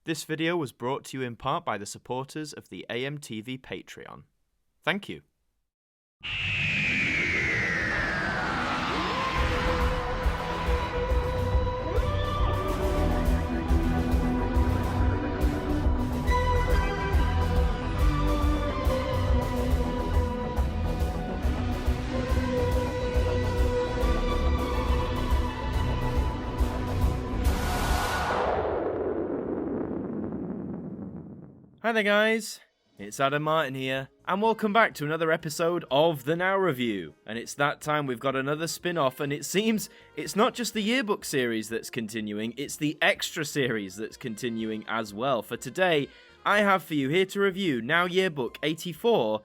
This video was brought to you in part by the supporters of the AMTV Patreon. Thank you. Hi there guys, it's Adam Martyn here, and welcome back to another episode of the Now Review. And it's that time we've got another spin-off, and it seems it's not just the yearbook series that's continuing, it's the extra series that's continuing as well. For today, I have for you here to review Now Yearbook 84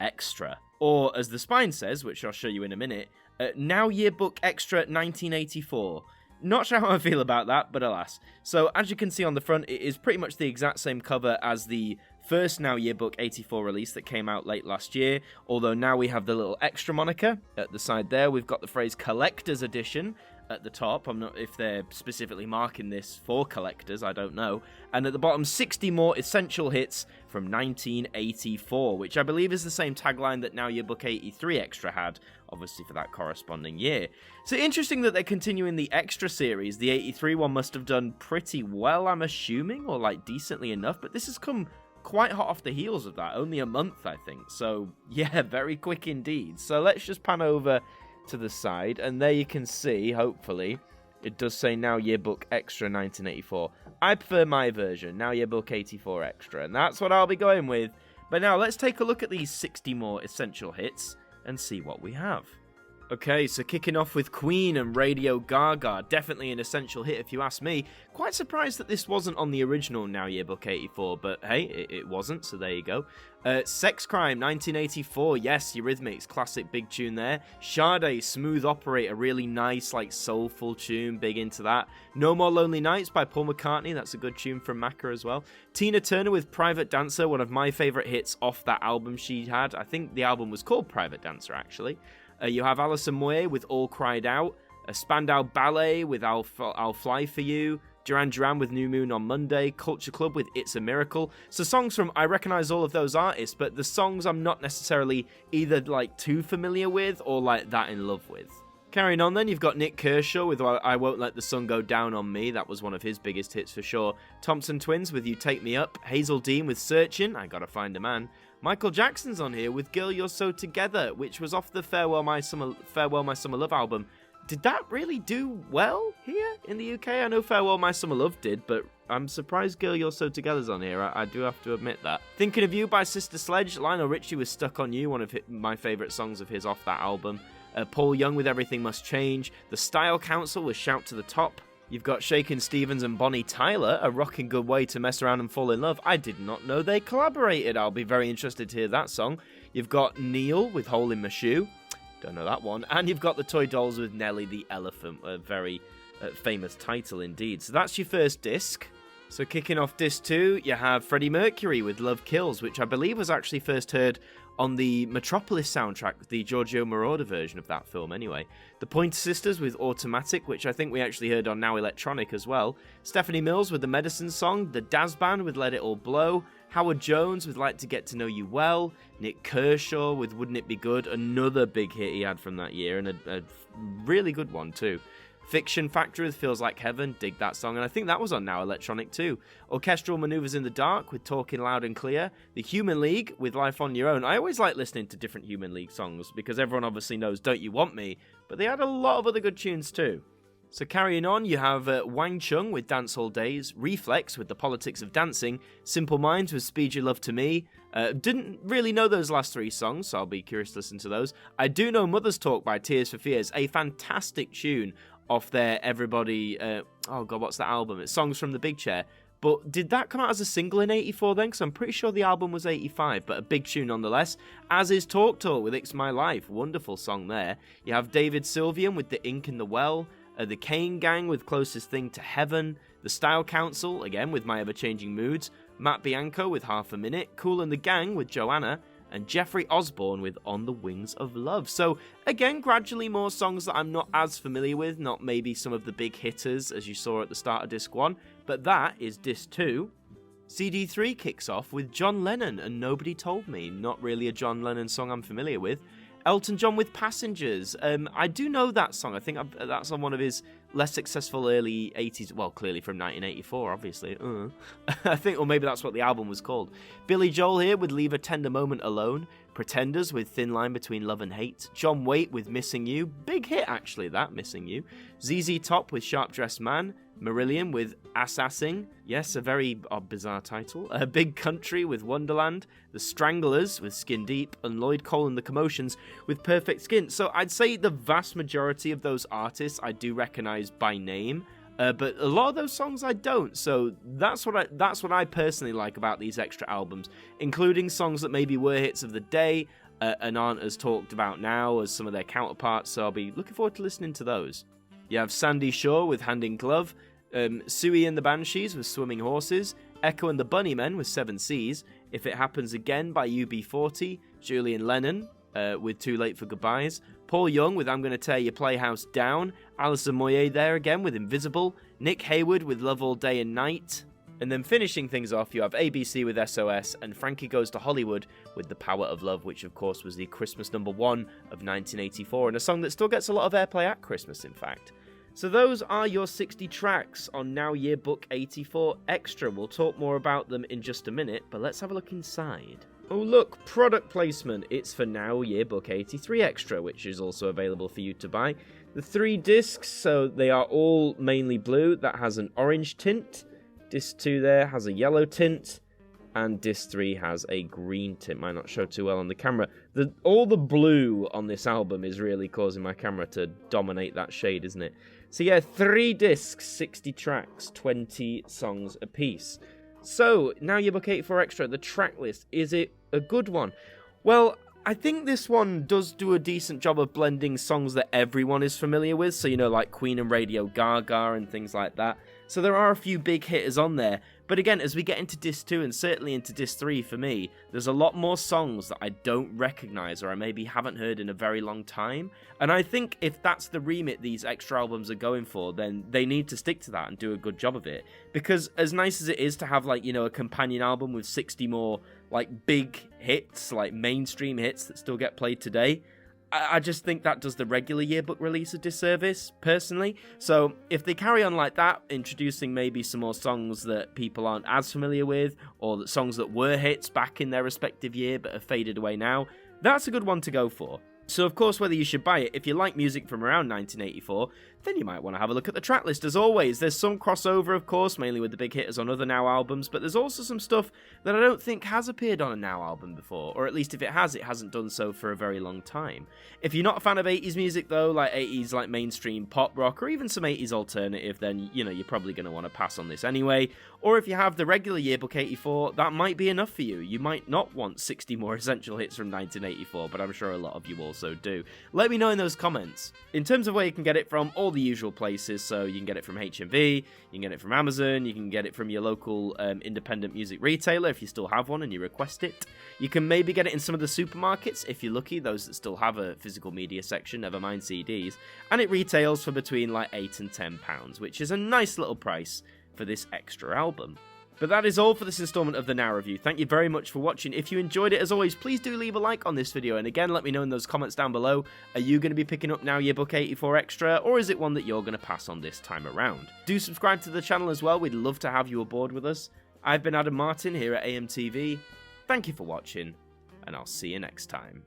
Extra, or as the spine says, which I'll show you in a minute, Now Yearbook Extra 1984. Not sure how I feel about that, but alas. So, as you can see on the front, it is pretty much the exact same cover as the first Now Yearbook 84 release that came out late last year, although now we have the little extra moniker at the side there. We've got the phrase Collector's Edition at the top. I'm not if they're specifically marking this for collectors, I don't know. And at the bottom, 60 more essential hits from 1984, which I believe is the same tagline that Now Yearbook 83 Extra had, obviously for that corresponding year. So interesting that they're continuing the Extra series. The 83 one must have done pretty well, I'm assuming, or like decently enough, but this has come quite hot off the heels of that, only a month, I think. So yeah, very quick indeed. So let's just pan over to the side, and there you can see, hopefully, it does say Now Yearbook Extra 1984. I prefer my version, Now Yearbook 84 Extra, and that's what I'll be going with. But now let's take a look at these 60 more essential hits and see what we have. Okay, so kicking off with Queen and Radio Gaga, definitely an essential hit if you ask me. Quite surprised that this wasn't on the original Now Yearbook 84, but hey, it wasn't, so there you go. Sex Crime, 1984, yes, Eurythmics, classic big tune there. Sade, Smooth Operator, really nice, like soulful tune, big into that. No More Lonely Nights by Paul McCartney, that's a good tune from Macca as well. Tina Turner with Private Dancer, one of my favourite hits off that album she had. I think the album was called Private Dancer, actually. You have Alison Moyet with All Cried Out, a Spandau Ballet with I'll Fly For You, Duran Duran with New Moon on Monday, Culture Club with It's a Miracle. So songs from, I recognise all of those artists, but the songs I'm not necessarily either like too familiar with or like that in love with. Carrying on then, you've got Nick Kershaw with I Won't Let the Sun Go Down on Me, that was one of his biggest hits for sure. Thompson Twins with You Take Me Up, Hazel Dean with Searchin', I Gotta Find a Man. Michael Jackson's on here with Girl You're So Together, which was off the Farewell My Summer Love album. Did that really do well here in the UK? I know Farewell My Summer Love did, but I'm surprised Girl You're So Together's on here. I do have to admit that. Thinking of You by Sister Sledge, Lionel Richie was Stuck on You, one of my favourite songs of his off that album. Paul Young with Everything Must Change. The Style Council with Shout to the Top. You've got Shakin' Stevens and Bonnie Tyler, A Rockin' Good Way to Mess Around and Fall in Love. I did not know they collaborated. I'll be very interested to hear that song. You've got Neil with Hole in My Shoe. Don't know that one. And you've got the Toy Dolls with Nelly the Elephant, a very famous title indeed. So that's your first disc. So kicking off disc 2, you have Freddie Mercury with Love Kills, which I believe was actually first heard on the Metropolis soundtrack, the Giorgio Moroder version of that film anyway. The Pointer Sisters with Automatic, which I think we actually heard on Now Electronic as well. Stephanie Mills with The Medicine Song. The Daz Band with Let It All Blow. Howard Jones with Like to Get to Know You Well. Nick Kershaw with Wouldn't It Be Good, another big hit he had from that year, and a really good one too. Fiction Factory with Feels Like Heaven, dig that song, and I think that was on Now Electronic too. Orchestral Maneuvers in the Dark with Talking Loud and Clear. The Human League with Life on Your Own. I always like listening to different Human League songs because everyone obviously knows Don't You Want Me, but they had a lot of other good tunes too. So carrying on, you have Wang Chung with Dance All Days, Reflex with The Politics of Dancing, Simple Minds with Speed Your Love to Me. Didn't really know those last three songs, so I'll be curious to listen to those. I do know Mother's Talk by Tears for Fears, a fantastic tune off their Everybody, oh god, what's that album? It's Songs from the Big Chair. But did that come out as a single in 84 then? Because I'm pretty sure the album was 85, but a big tune nonetheless. As is Talk Talk with It's My Life, wonderful song there. You have David Sylvian with The Ink in the Well, the Kane Gang with Closest Thing to Heaven, the Style Council, again with My Ever Changing Moods, Matt Bianco with Half a Minute, Kool and the Gang with Joanna, and Jeffrey Osborne with On the Wings of Love. So, again, gradually more songs that I'm not as familiar with, not maybe some of the big hitters as you saw at the start of Disc 1, but that is Disc 2, CD3 kicks off with John Lennon and Nobody Told Me, not really a John Lennon song I'm familiar with. Elton John with Passengers. I do know that song. I think that's on one of his less successful early 80s, well, clearly from 1984, obviously. I think, or maybe that's what the album was called. Billy Joel here with Leave a Tender Moment Alone. Pretenders with Thin Line Between Love and Hate. John Waite with Missing You. Big hit, actually, that, Missing You. ZZ Top with Sharp Dressed Man. Marillion with Assassin. Yes, a very bizarre title. Big Country with Wonderland. The Stranglers with Skin Deep. And Lloyd Cole and the Commotions with Perfect Skin. So I'd say the vast majority of those artists I do recognise by name. But a lot of those songs I don't, so that's what I personally like about these extra albums, including songs that maybe were hits of the day and aren't as talked about now as some of their counterparts, so I'll be looking forward to listening to those. You have Sandy Shaw with Hand in Glove, Suey and the Banshees with Swimming Horses, Echo and the Bunnymen with Seven Seas, If It Happens Again by UB40, Julian Lennon with Too Late for Goodbyes, Paul Young with I'm Gonna Tear Your Playhouse Down, Alison Moyet there again with Invisible, Nick Hayward with Love All Day and Night, and then finishing things off you have ABC with SOS and Frankie Goes to Hollywood with The Power of Love, which of course was the Christmas number 1 of 1984 and a song that still gets a lot of airplay at Christmas in fact. So those are your 60 tracks on Now Yearbook 84 Extra. We'll talk more about them in just a minute, but let's have a look inside. Oh look, product placement. It's for Now Yearbook 83 Extra, which is also available for you to buy. The 3 discs, so they are all mainly blue. That has an orange tint. Disc 2 there has a yellow tint. And disc 3 has a green tint. Might not show too well on the camera. All the blue on this album is really causing my camera to dominate that shade, isn't it? So yeah, 3 discs, 60 tracks, 20 songs apiece. So, Now Yearbook 84 Extra, the track list, is it a good one? Well, I think this one does do a decent job of blending songs that everyone is familiar with, so like Queen and Radio Gaga and things like that. So there are a few big hitters on there, but again, as we get into Disc 2 and certainly into Disc 3 for me, there's a lot more songs that I don't recognise or I maybe haven't heard in a very long time, and I think if that's the remit these extra albums are going for, then they need to stick to that and do a good job of it, because as nice as it is to have a companion album with 60 more big hits, mainstream hits that still get played today, I just think that does the regular yearbook release a disservice, personally. So if they carry on like that, introducing maybe some more songs that people aren't as familiar with, or songs that were hits back in their respective year but have faded away now, that's a good one to go for. So of course, whether you should buy it, if you like music from around 1984, then you might want to have a look at the track list. As always, there's some crossover, of course, mainly with the big hitters on other Now albums, but there's also some stuff that I don't think has appeared on a Now album before, or at least if it has, it hasn't done so for a very long time. If you're not a fan of 80s music though, like 80s mainstream pop rock, or even some 80s alternative, then you're probably going to want to pass on this anyway. Or if you have the regular Yearbook 84, that might be enough for you. You might not want 60 more essential hits from 1984, but I'm sure a lot of you also do. Let me know in those comments. In terms of where you can get it from, all the usual places, so you can get it from HMV, you can get it from Amazon, you can get it from your local independent music retailer if you still have one and you request it. You can maybe get it in some of the supermarkets if you're lucky, those that still have a physical media section, never mind CDs, and it retails for between £8 and £10, which is a nice little price for this extra album. But that is all for this installment of the Now Review. Thank you very much for watching. If you enjoyed it, as always, please do leave a like on this video. And again, let me know in those comments down below. Are you going to be picking up Now Yearbook 84 Extra, or is it one that you're going to pass on this time around? Do subscribe to the channel as well. We'd love to have you aboard with us. I've been Adam Martyn here at AMTV. Thank you for watching, and I'll see you next time.